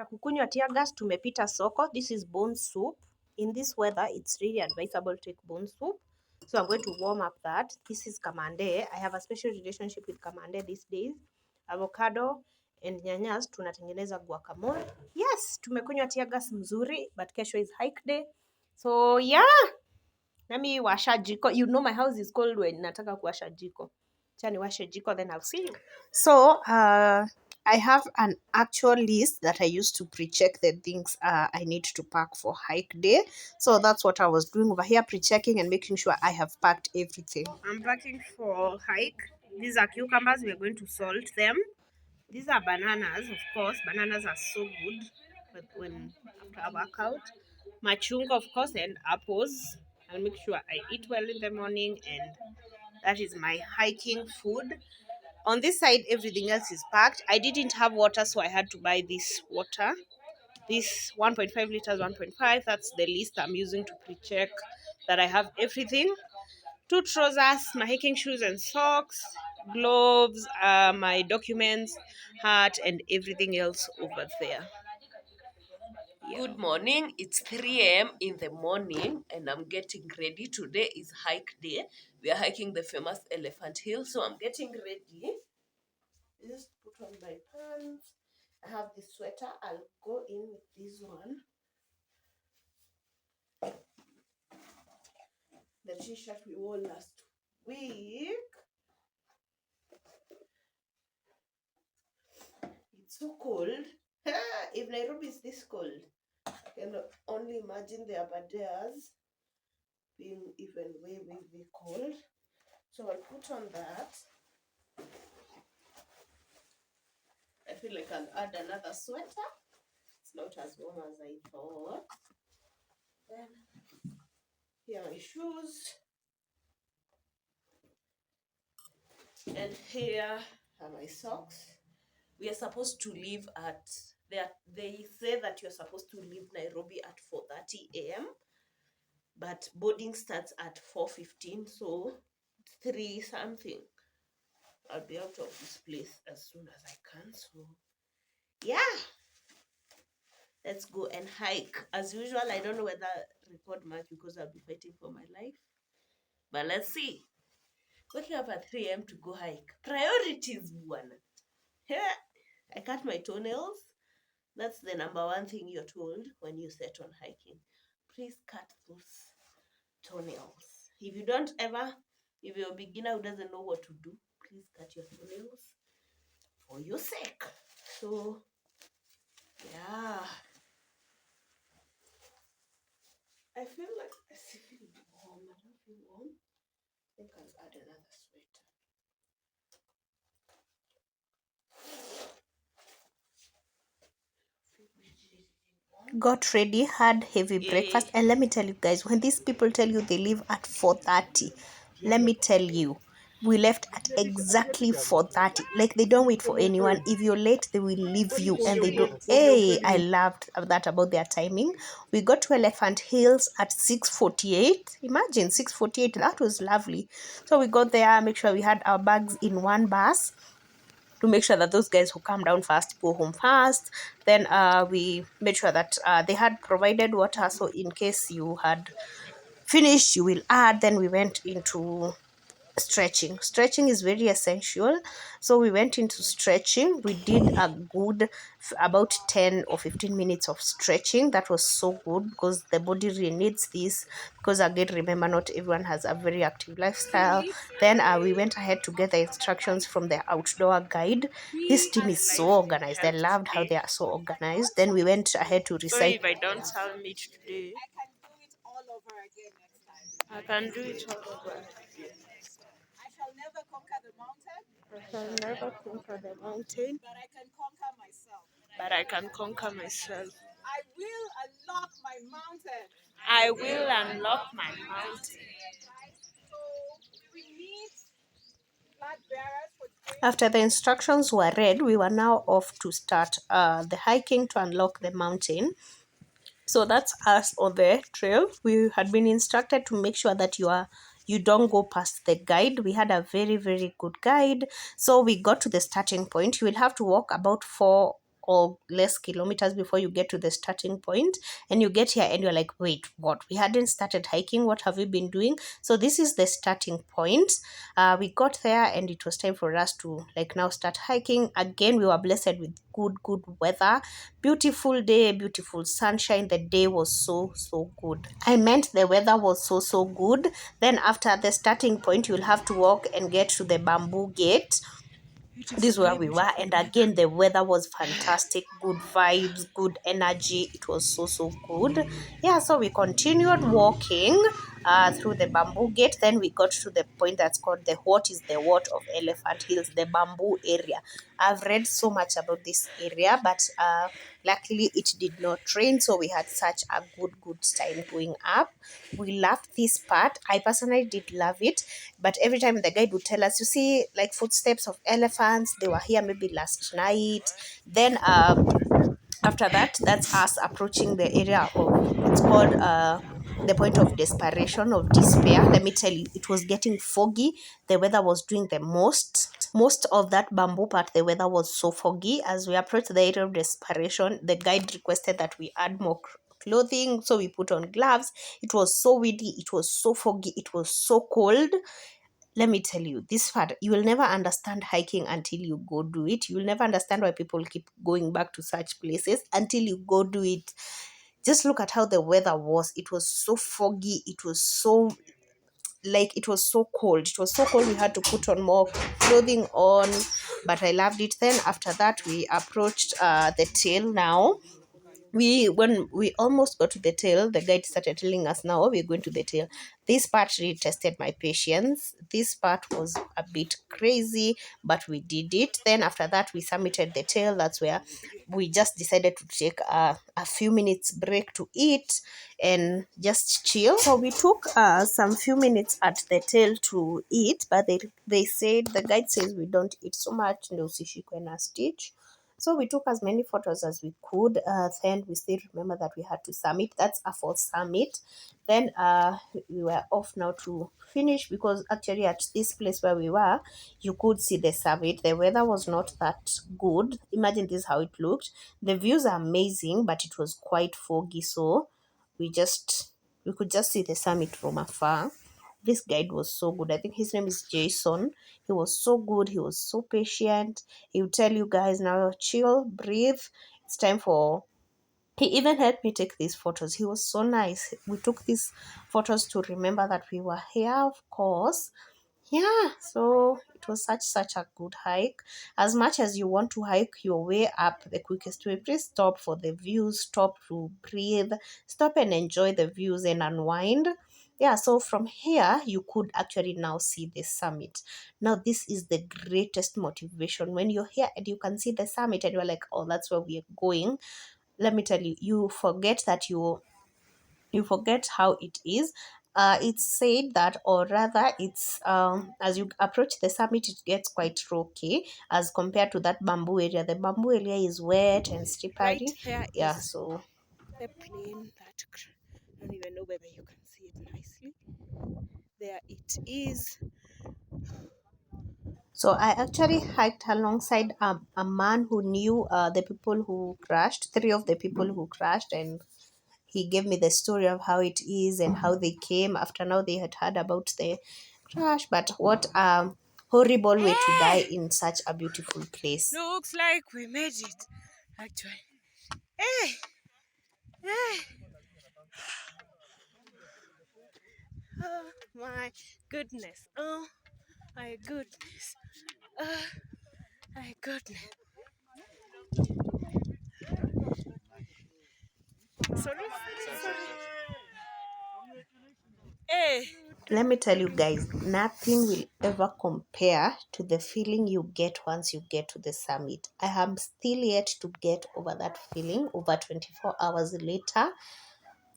Tunataka kukunywa tear gas. Tumepita soko. This is bone soup. In this weather, it's really advisable to take bone soup. So I'm going to warm up that. This is kamande. I have a special relationship with kamande these days. Avocado and nyanyas tunatengeneza guacamole. Yes, tumekunywa tear gas mzuri, but kesho is hike day. So yeah, nami washa jiko. You know my house is cold when nataka kuwasha jiko. Acha niwashe jiko, then I'll see you. So I have an actual list that I used to pre-check the things I need to pack for hike day. So that's what I was doing over here, pre-checking and making sure I have packed everything. I'm packing for hike. These are cucumbers. We're going to salt them. These are bananas, of course. Bananas are so good when after a workout. Machunga, of course, and apples. I'll make sure I eat well in the morning, and that is my hiking food. On this side, everything else is packed. I didn't have water, so I had to buy this water. This 1.5 liters, 1.5. That's the list I'm using to pre-check that I have everything. 2 trousers, my hiking shoes and socks, gloves, my documents, hat, and everything else over there. Yeah. Good morning. It's 3 a.m. in the morning and I'm getting ready. Today is hike day. We are hiking the famous Elephant Hill. So I'm getting ready. Just put on my pants. I have this sweater. I'll go in with this one. The t-shirt we wore last week. It's so cold. If Nairobi is this cold, I can only imagine the Aberdares being even way, way, way cold. So I'll put on that. I feel like I'll add another sweater. It's not as warm as I thought. Then here are my shoes. And here are my socks. We are supposed to leave at, they say that you're supposed to leave Nairobi at 4:30 a.m. But boarding starts at 4:15, so 3 something. I'll be out of this place as soon as I can. So yeah, let's go and hike. As usual, I don't know whether record much because I'll be fighting for my life. But let's see. Waking up at 3 a.m. to go hike. Priorities, one. Yeah, I cut my toenails. That's the number one thing you're told when you set on hiking. Please cut those toenails. If you're a beginner who doesn't know what to do, please cut your toenails for your sake. So, yeah. I feel like I feel warm. I don't feel warm. I think I'll add another sweater. Got ready, had heavy breakfast, and let me tell you guys, when these people tell you they leave at 4:30, let me tell you, we left at exactly 4:30. Like, they don't wait for anyone. If you're late, they will leave you, and they don't. Hey, I loved that about their timing. We got to Elephant Hills at 6:48. Imagine 6:48. That was lovely. So we got there, make sure we had our bags in one bus to make sure that those guys who come down first go home first. Then we made sure that they had provided water, so in case you had finished you will add. Then we went into stretching is very essential, so we went into stretching. We did a good about 10 or 15 minutes of stretching. That was so good because the body really needs this, because again, remember, not everyone has a very active lifestyle. Then we went ahead to get the instructions from the outdoor guide. This team is so organized. I loved how they are so organized. Then we went ahead to recite. Sorry if I don't sound meat today. I can do it all over again. I shall never conquer the mountain. But I can conquer myself. I will unlock my mountain. So we need flag bearers for training. After the instructions were read, we were now off to start the hiking to unlock the mountain. So that's us on the trail. We had been instructed to make sure that you don't go past the guide. We had a very, very good guide. So we got to the starting point. You will have to walk about 4 or less kilometers before you get to the starting point, and you get here and you're like, wait, what, we hadn't started hiking, what have we been doing? So this is the starting point. We got there and it was time for us to like now start hiking again. We were blessed with good weather, beautiful day, beautiful sunshine. The day was so good. I meant the weather was so good. Then after the starting point, you'll have to walk and get to the bamboo gate. This is where we were, and again the weather was fantastic, good vibes, good energy. It was so good. Yeah, so we continued walking through the bamboo gate. Then we got to the point that's called the what is the what of Elephant Hills, the bamboo area. I've read so much about this area, but luckily it did not rain, so we had such a good time going up. We loved this part. I personally did love it, but every time the guide would tell us, you see like footsteps of elephants, they were here maybe last night. Then after that, that's us approaching the area of, it's called the point of desperation, of despair. Let me tell you, it was getting foggy. The weather was doing the most of that bamboo part. The weather was so foggy. As we approached the area of desperation, the guide requested that we add more clothing, so we put on gloves. It was so windy, it was so foggy, it was so cold. Let me tell you, this part, you will never understand hiking until you go do it. You will never understand why people keep going back to such places until you go do it. Just look at how the weather was. It was so foggy. It was so, like, it was so cold. It was so cold we had to put on more clothing on, but I loved it. Then after that, we approached the tail now. When we almost got to the tail, the guide started telling us, now we're going to the tail. This part really tested my patience. This part was a bit crazy, but we did it. Then after that, we summited the tail. That's where we just decided to take a few minutes break to eat and just chill. So we took some few minutes at the tail to eat, but they said, the guide says we don't eat so much, no usishikwe na stitch. So we took as many photos as we could. Then we still remember that we had to summit. That's a false summit. Then we were off now to finish, because actually at this place where we were, you could see the summit. The weather was not that good. Imagine this how it looked. The views are amazing, but it was quite foggy. So we could just see the summit from afar. This guide was so good. I think his name is Jason. He was so good. He was so patient. He would tell you guys, now chill, breathe. It's time for. He even helped me take these photos. He was so nice. We took these photos to remember that we were here, of course. Yeah, so it was such a good hike. As much as you want to hike your way up the quickest way, please stop for the views, stop to breathe, stop and enjoy the views and unwind. Yeah, so from here you could actually now see the summit. Now this is the greatest motivation when you're here and you can see the summit and you're like, oh, that's where we're going. Let me tell you, you forget that you forget how it is. It's said that, or rather, it's as you approach the summit, it gets quite rocky as compared to that bamboo area. The bamboo area is wet and slippery. Right here Yeah, is so the plane that I don't even know whether you can see it nicely. There it is. I actually hiked alongside a man who knew the people who crashed, three of the people who crashed, and he gave me the story of how it is and how they came after now they had heard about the crash. But what horrible way to die Hey! in such a beautiful place. Looks like we made it. Actually. Hey! Hey! Oh my goodness. Oh my goodness. Oh my goodness. Sorry, sorry. Hey! Let me tell you guys, nothing will ever compare to the feeling you get once you get to the summit. I am still yet to get over that feeling over 24 hours later.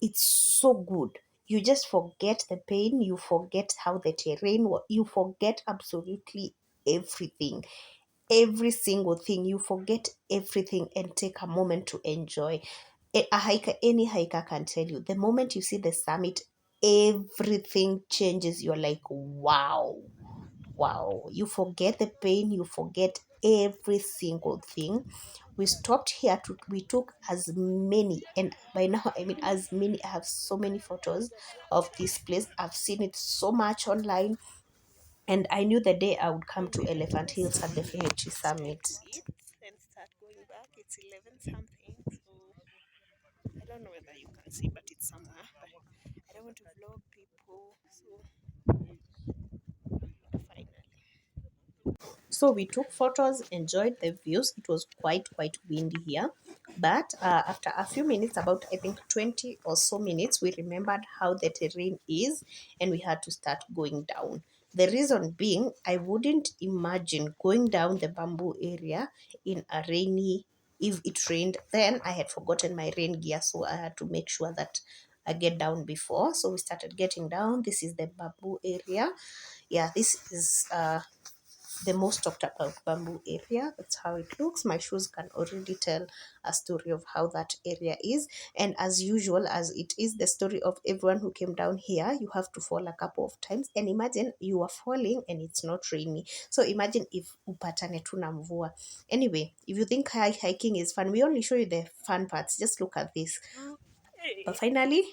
It's so good. You just forget the pain, you forget how the terrain was, you forget absolutely everything, every single thing. You forget everything and take a moment to enjoy. A hiker, any hiker can tell you, the moment you see the summit, everything changes. You're like, wow, wow. You forget the pain, you forget every single thing. We stopped here to, we took as many, and by now I mean as many, I have so many photos of this place. I've seen it so much online, and I knew the day I would come So to we Elephant almost Hills, I'd definitely summit. leave and start going back. It's 11 something, so I don't know whether you can see, but it's somewhere. But I don't want to vlog people, so finally. So we took photos, enjoyed the views. It was quite windy here, but after a few minutes, about I think 20 or so minutes, we remembered how the terrain is, and we had to start going down. The reason being, I wouldn't imagine going down the bamboo area in a rainy, if it rained. Then I had forgotten my rain gear, so I had to make sure that I get down before. So we started getting down. This is the bamboo area. Yeah, this is the most talked about bamboo area. That's how it looks. My shoes can already tell a story of how that area is. And as usual, as it is the story of everyone who came down here, you have to fall a couple of times. And imagine you are falling and it's not rainy. So imagine if upatane tu na mvua. Anyway, if you think hiking is fun, we only show you the fun parts. Just look at this. But Hey, finally,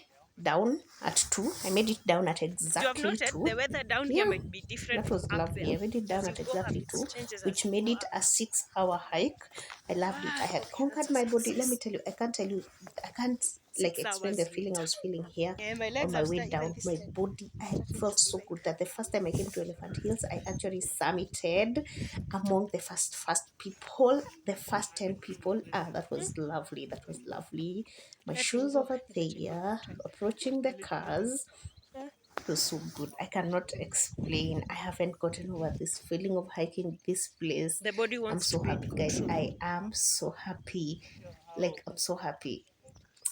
down at 2. I made it down at you have exactly noted 2. the weather down here Yeah, might be different that from was up there. lovely. I made it As down you at go up, exactly it 2, changes as which you made go it up. a 6-hour hike. I loved it. I had Okay, conquered that's a my body. Let me success. tell you, I can't like 6 hours explain the feeling I later. was feeling here Yeah, my on legs my are way still even down. this My time. body, I Let me felt just be so like good that the first time I came to Elephant Hills, I actually summited among the first people, the first 10 people. Ah, that that. was lovely. That was lovely. My Let me shoes go. over Itachukua there, long time. approaching the cars. Yeah. It was so good. I cannot explain. I haven't gotten over this feeling of hiking this place. The body I'm wants to so be in happy, guys. control. I am so happy. Like, I'm so happy.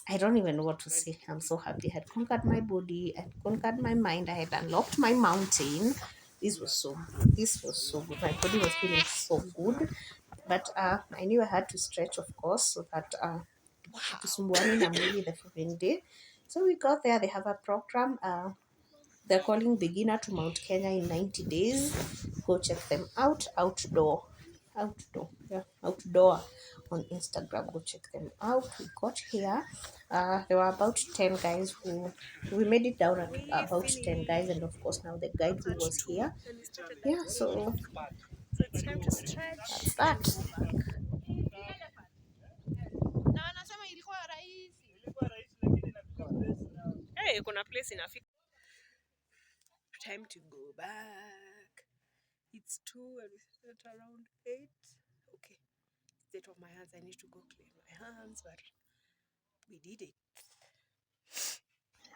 I don't even know what to say. I'm so happy. I had conquered my body, I had conquered my mind, I had unlocked my mountain. This was so good. This was so good. My body was feeling so good. But I knew I had to stretch, of course, so that Wow. tusumbuani na mwili the following day. So we got there. They have a program. They're calling beginner to Mount Kenya in 90 days. Go check them out. Yeah, outdoor on Instagram. Go check them out. We got here. There were about 10 guys who we made it down at We about 10 guys, and finished of course now the guide who at was 2 here. and we started at Yeah, 8. so So it's time to stretch that's and that. go back. Na wanasema ilikuwa rahisi. Hey, kuna place inafika. Time to go back. It's 2 and we started around 8. Okay. State of my hands. I need to go clean my hands, but we did it.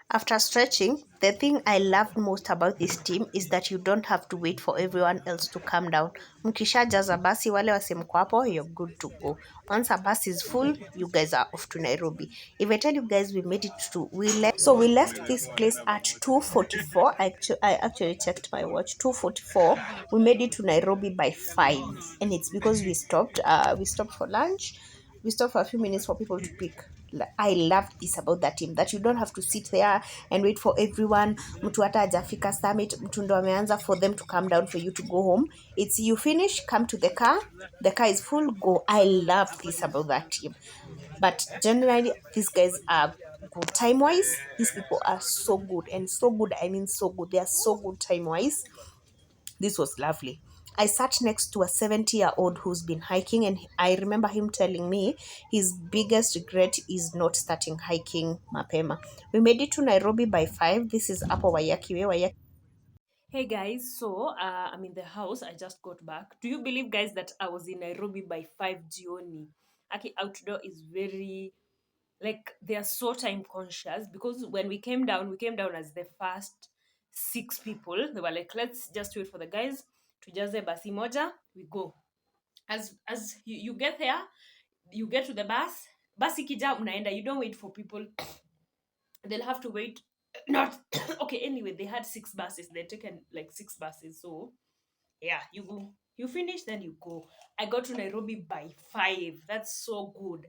After stretching, the thing I loved most about this team is that you don't have to wait for everyone else to come down. Mkishajaza basi wale wase mko hapo, you're good to go. Once a bus is full, you guys are off to Nairobi. If I tell you guys we made it to, we left this place at 2:44. I actually checked my watch, 2:44. We made it to Nairobi by 5, and it's because we stopped for lunch. We stopped for a few minutes for people to pick. I love this about that team, that you don't have to sit there and wait for everyone. Mtu hata hajafika summit, mtu ndo ameanza for them to come down for you to go home. It's you finish, come to the car is full, go. I love this about that team. But generally, these guys are good time wise. These people are so good, and so good, I mean so good. They are so good time wise. This was lovely. I sat next to a 70-year-old who's been hiking, and I remember him telling me his biggest regret is not starting hiking mapema. We made it to Nairobi by 5. This is Upper Wayaki Way. Hey guys, so I'm in the house. I just got back. Do you believe, guys, that I was in Nairobi by 5 Jioni? Aki outdoor is very, like, they are so time conscious, because when we came down as the first 6 people. They were like, let's just wait for the guys to jaze basi moja, we go. As you get there, you get to the basi kija mnaenda, you don't wait for people. They'll have to wait. Not okay, anyway, they had 6 buses. They'd taken like 6 buses, so yeah, you go, you finish, then you go. I got to Nairobi by 5. That's so good.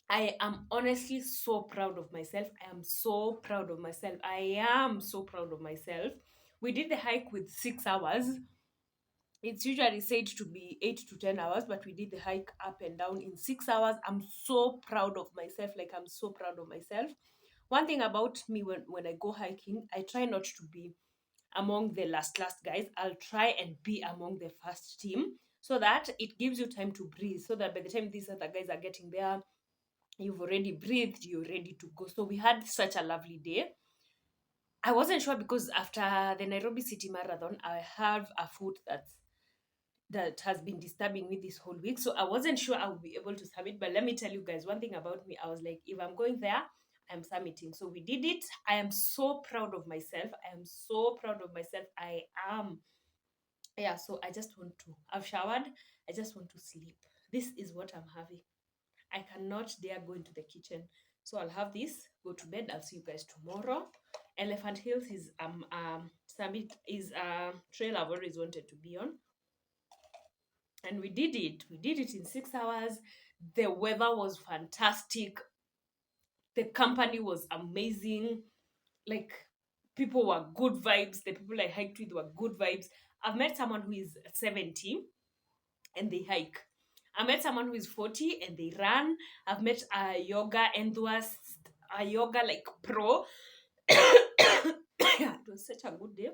I am honestly so proud of myself. I am so proud of myself. I am so proud of myself. We did the hike with 6 hours. It's usually said to be 8 to 10 hours, but we did the hike up and down in 6 hours. I'm so proud of myself. Like, I'm so proud of myself. One thing about me, when I go hiking, I try not to be among the last guys. I'll try and be among the first team, so that it gives you time to breathe, so that by the time these other guys are getting there, you've already breathed, you're ready to go. So we had such a lovely day. I wasn't sure because after the Nairobi City Marathon, I have a foot that has been disturbing me this whole week. So I wasn't sure I would be able to summit. But let me tell you guys one thing about me. I was like, if I'm going there, I'm summiting. So we did it. I am so proud of myself. I am so proud of myself. I am. Yeah, so I just want to. I've showered. I just want to sleep. This is what I'm having. I cannot dare go into the kitchen. So I'll have this, go to bed. I'll see you guys tomorrow. Elephant Hills is summit is a trail I've always wanted to be on. And we did it. We did it in 6 hours. The weather was fantastic. The company was amazing. Like, people were good vibes. The people I hiked with were good vibes. I've met someone who is 70 and they hike. I met someone who is 40 and they run. I've met a yoga enthusiast, a yoga like pro. Yeah, it was such a good day.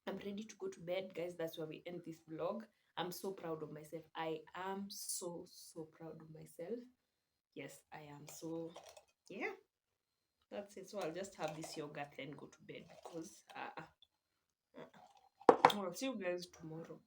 I'm ready to go to bed, guys. That's where we end this vlog. I'm so proud of myself. I am so, so proud of myself. Yes, I am. So, yeah, that's it. So I'll just have this yogurt then go to bed because I'll see you guys tomorrow.